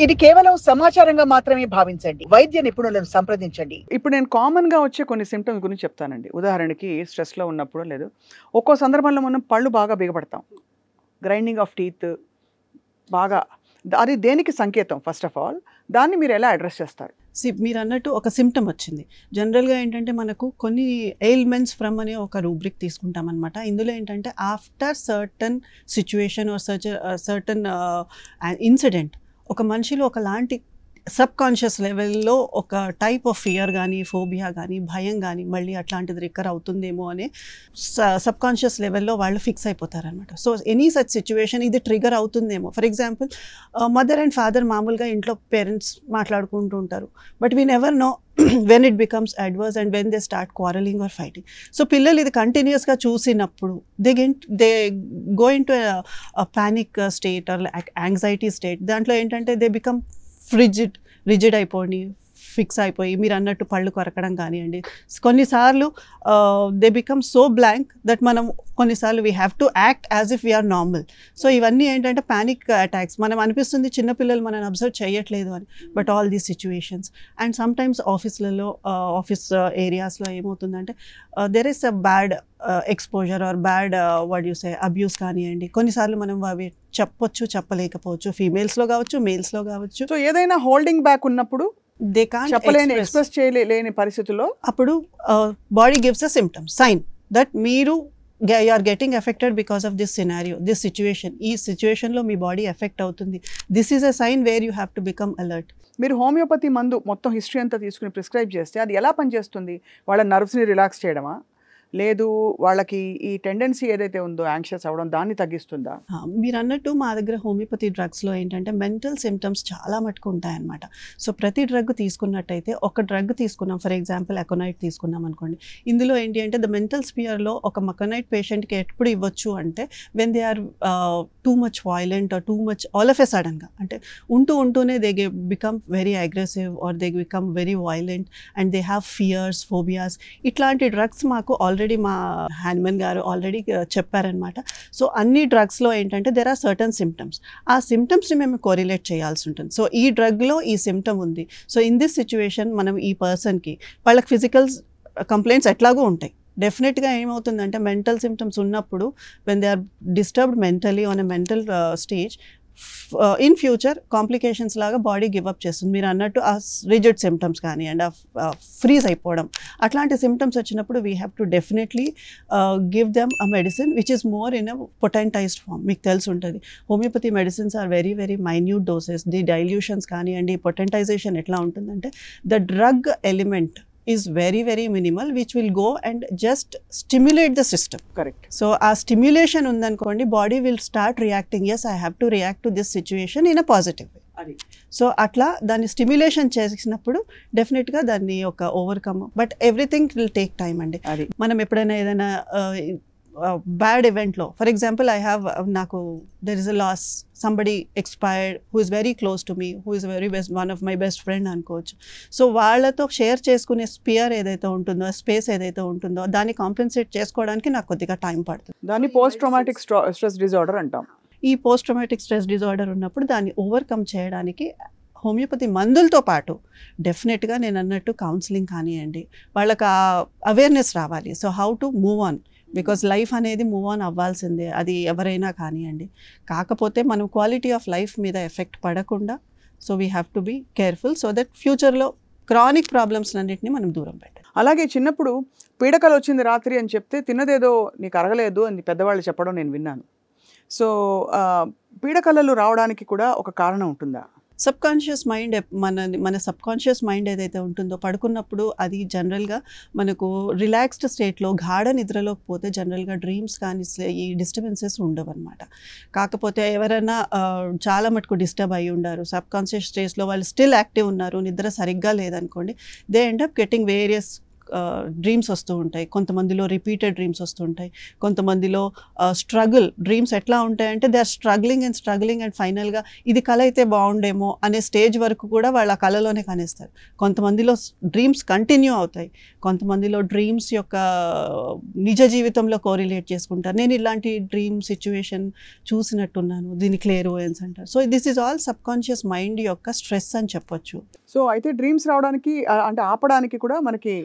ఇది కేవలం సమాచారంగా మాత్రమే భావించండి. వైద్య నిపుణులను సంప్రదించండి. ఇప్పుడు నేను కామన్గా వచ్చే కొన్ని సిమ్టమ్స్ గురించి చెప్తానండి. ఉదాహరణకి స్ట్రెస్లో ఉన్నప్పుడు లేదు, ఒక్కో సందర్భంలో మనం పళ్ళు బాగా బిగపడతాం, గ్రైండింగ్ ఆఫ్ టీత్ బాగా, అది దేనికి సంకేతం? ఫస్ట్ ఆఫ్ ఆల్ దాన్ని మీరు ఎలా అడ్రస్ చేస్తారు? మీరు అన్నట్టు ఒక సిమ్టమ్ వచ్చింది. జనరల్గా ఏంటంటే మనకు కొన్ని ఎయిల్మెంట్స్ ఫ్రమ్ అనే ఒక రూబ్రిక్ తీసుకుంటాం అనమాట. ఇందులో ఏంటంటే after certain situation or certain incident ఒక మనిషిలో ఒకలాంటి సబ్ కాన్షియస్ లెవెల్లో ఒక టైప్ ఆఫ్ ఫియర్ కానీ, ఫోబియా కానీ, భయం కానీ మళ్ళీ అట్లాంటిది రికర్ అవుతుందేమో అనే సబ్ కాన్షియస్ లెవెల్లో వాళ్ళు ఫిక్స్ అయిపోతారనమాట. సో ఎనీ సచ్ సిచ్యువేషన్ ఇది ట్రిగర్ అవుతుందేమో. For example mother and father మామూలుగా ఇంట్లో పేరెంట్స్ మాట్లాడుకుంటూ ఉంటారు, but we never know when it becomes adverse and when they start quarreling or fighting. So పిల్లలు ఇది కంటిన్యూస్గా చూసినప్పుడు they go into a panic state or anxiety state. దాంట్లో ఏంటంటే they become రిజిడ్ అయిపోయి ఫిక్స్ అయిపోయి మీరు అన్నట్టు పళ్ళు కొరకడం కానివ్వండి. కొన్నిసార్లు they become so blank that మనం కొన్నిసార్లు we have to act as if we are normal. So ఇవన్నీ ఏంటంటే పానిక్ అటాక్స్. మనం అనిపిస్తుంది చిన్నపిల్లలు మనం అబ్జర్వ్ చేయట్లేదు అని, but all these situations. And sometimes ఆఫీస్లలో ఆఫీస్ ఏరియాస్లో ఏమవుతుందంటే there is a bad exposure or bad what you say abuse కానివ్వండి. కొన్నిసార్లు మనం అవి చెప్పొచ్చు, చెప్పలేకపోవచ్చు, ఫీమేల్స్లో కావచ్చు, మేల్స్లో కావచ్చు. సో ఏదైనా హోల్డింగ్ బ్యాక్ ఉన్నప్పుడు దే కాంట్ చెప్పలేని, ఎక్స్ప్రెస్ చేయలేని పరిస్థితుల్లో అప్పుడు body gives a symptom sign that మీరు you are getting affected because of this scenario, this situation. ఈ సిచ్యువేషన్లో మీ బాడీ ఎఫెక్ట్ అవుతుంది. This is a sign where you have to become alert. మీరు హోమియోపతి మందు మొత్తం హిస్టరీ అంతా తీసుకుని ప్రిస్క్రైబ్ చేస్తే అది ఎలా పనిచేస్తుంది? వాళ్ళ నర్వ్స్ని రిలాక్స్ చేయడమా, లేదు వాళ్ళకి ఈ టెండెన్సీ ఏదైతే ఉందో యాంగ్షియస్ అవ్వడం దాన్ని తగ్గిస్తుందా? మీరు అన్నట్టు మా దగ్గర హోమియోపతి డ్రగ్స్లో ఏంటంటే మెంటల్ సిమ్టమ్స్ చాలా మటుకు ఉంటాయన్నమాట. సో ప్రతి డ్రగ్ తీసుకున్నట్టయితే ఒక డ్రగ్ తీసుకున్నాం, ఫర్ ఎగ్జాంపుల్ అకోనైట్ తీసుకున్నాం అనుకోండి. ఇందులో ఏంటి అంటే ద మెంటల్ స్పియర్లో ఒక మకోనైట్ పేషెంట్కి ఎప్పుడు ఇవ్వచ్చు అంటే when they are too much violent or too much all of a సడన్గా, అంటే ఉంటూనే they become very aggressive or they become very violent and they have fears, phobias. ఇట్లాంటి డ్రగ్స్ మాకు ఆల్రెడీ మా హ్యాన్మన్ గారు ఆల్రెడీ చెప్పారనమాట. సో అన్ని డ్రగ్స్లో ఏంటంటే దెర్ ఆర్ సర్టన్ సిమ్టమ్స్. ఆ సిమ్టమ్స్ని మేము కోరిలేట్ చేయాల్సి ఉంటుంది. సో ఈ డ్రగ్లో ఈ సిమ్టమ్ ఉంది, సో ఇన్ దిస్ సిచ్యువేషన్ మనం ఈ పర్సన్కి వాళ్ళకి ఫిజికల్ కంప్లైంట్స్ ఎట్లాగూ ఉంటాయి. డెఫినెట్గా ఏమవుతుందంటే మెంటల్ సిమ్టమ్స్ ఉన్నప్పుడు when they are disturbed mentally on a mental stage, in future complications లాగా బాడీ గివప్ చేస్తుంది. మీరు అన్నట్టు ఆ రిజిడ్ సిమ్టమ్స్ కానీ అండ్ ఫ్రీజ్ అయిపోవడం అట్లాంటి సిమ్టమ్స్ వచ్చినప్పుడు we have to definitely give them a medicine which is more in a potentized form. మీకు తెలిసి ఉంటుంది homeopathy medicines are very very minute doses. The dilutions కానివ్వండి, పొటెంటైజేషన్ ఎట్లా ఉంటుందంటే the drug element is very very minimal which will go and just stimulate the system. Correct. So a stimulation undanukondi body will start reacting, yes I have to react to this situation in a positive way. అది so అట్లా దాన్ని stimulation చేసినప్పుడు డెఫినెట్గా దాన్ని ఒక overcome, but everything will take time అండి. అది మనం ఎప్పుడైనా ఏదైనా బ్యాడ్ ఈవెంట్లో, ఫర్ ఎగ్జాంపుల్ ఐ హ్యావ్ నాకు there is a loss, somebody expired who is very close to me, who is very best, one of my best friend అనుకోవచ్చు. So వాళ్ళతో share చేసుకునే స్పియర్ ఏదైతే ఉంటుందో, స్పేస్ ఏదైతే ఉంటుందో దాన్ని కాంపెన్సేట్ చేసుకోవడానికి నాకు కొద్దిగా టైం పడుతుంది. దాన్ని పోస్ట్ ట్రామాటిక్ స్ట్రెస్ డిజార్డర్ అంటాం. ఈ పోస్ట్ ట్రామాటిక్ స్ట్రెస్ డిజార్డర్ ఉన్నప్పుడు దాన్ని ఓవర్కమ్ చేయడానికి హోమియోపతి మందులతో పాటు డెఫినెట్గా నేను అన్నట్టు కౌన్సిలింగ్ కానివ్వండి, వాళ్ళకి ఆ అవేర్నెస్ రావాలి. So how to move on, because life అనేది మూవ్ ఆన్ అవ్వాల్సిందే, అది ఎవరైనా కానివ్వండి. కాకపోతే మనం క్వాలిటీ ఆఫ్ లైఫ్ మీద ఎఫెక్ట్ పడకుండా, so we have to be careful so that ఫ్యూచర్లో క్రానిక్ ప్రాబ్లమ్స్ అన్నింటినీ మనం దూరం పెట్టాలి. అలాగే చిన్నప్పుడు పీడకలు వచ్చింది రాత్రి అని చెప్తే తిన్నదేదో నీకు అరగలేదు అని పెద్దవాళ్ళు చెప్పడం నేను విన్నాను. సో పీడకలలు రావడానికి కూడా ఒక కారణం ఉంటుందా? సబ్ కాన్షియస్ మైండ్, మన సబ్ కాన్షియస్ మైండ్ ఏదైతే ఉంటుందో పడుకున్నప్పుడు అది జనరల్గా మనకు రిలాక్స్డ్ స్టేట్లో గాఢ నిద్రలోకి పోతే జనరల్గా డ్రీమ్స్ కానీ ఈ డిస్టర్బెన్సెస్ ఉండవు అనమాట. కాకపోతే ఎవరైనా చాలా మటుకు డిస్టర్బ్ అయ్యి ఉండారు, సబ్ కాన్షియస్ స్టేజ్లో వాళ్ళు స్టిల్ యాక్టివ్ ఉన్నారు, నిద్ర సరిగ్గా లేదనుకోండి, they end up getting various dreams వస్తూ ఉంటాయి, కొంతమందిలో రిపీటెడ్ డ్రీమ్స్ వస్తూ ఉంటాయి, కొంతమందిలో స్ట్రగుల్ డ్రీమ్స్ ఎట్లా ఉంటాయంటే దే ఆర్ స్ట్రగ్లింగ్ అండ్ ఫైనల్గా ఇది కళ అయితే బాగుండేమో అనే స్టేజ్ వరకు కూడా వాళ్ళ కళలోనే కనేస్తారు. కొంతమందిలో డ్రీమ్స్ కంటిన్యూ అవుతాయి, కొంతమందిలో డ్రీమ్స్ యొక్క నిజ జీవితంలో కోరిలేట్ చేసుకుంటారు. నేను ఇలాంటి డ్రీమ్ సిచ్యువేషన్ చూసినట్టున్నాను, దీని క్లేరోయన్స్ అంటారు. So this is all sub conscious mind యొక్క స్ట్రెస్ అని చెప్పొచ్చు. సో అయితే డ్రీమ్స్ రావడానికి అంటే ఆపడానికి కూడా మనకి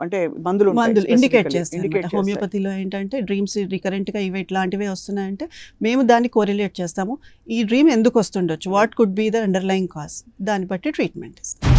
అంటే మందులు ఇండికేట్ చేస్తాయి. హోమియోపతిలో ఏంటంటే డ్రీమ్స్ రికరెంట్గా ఇవి ఇట్లాంటివే వస్తున్నాయంటే మేము దాన్ని కోరిలేట్ చేస్తాము. ఈ డ్రీమ్ ఎందుకు వస్తుండొచ్చు, what could be the underlying cause, దాన్ని బట్టి ట్రీట్మెంట్ ఇస్తాం.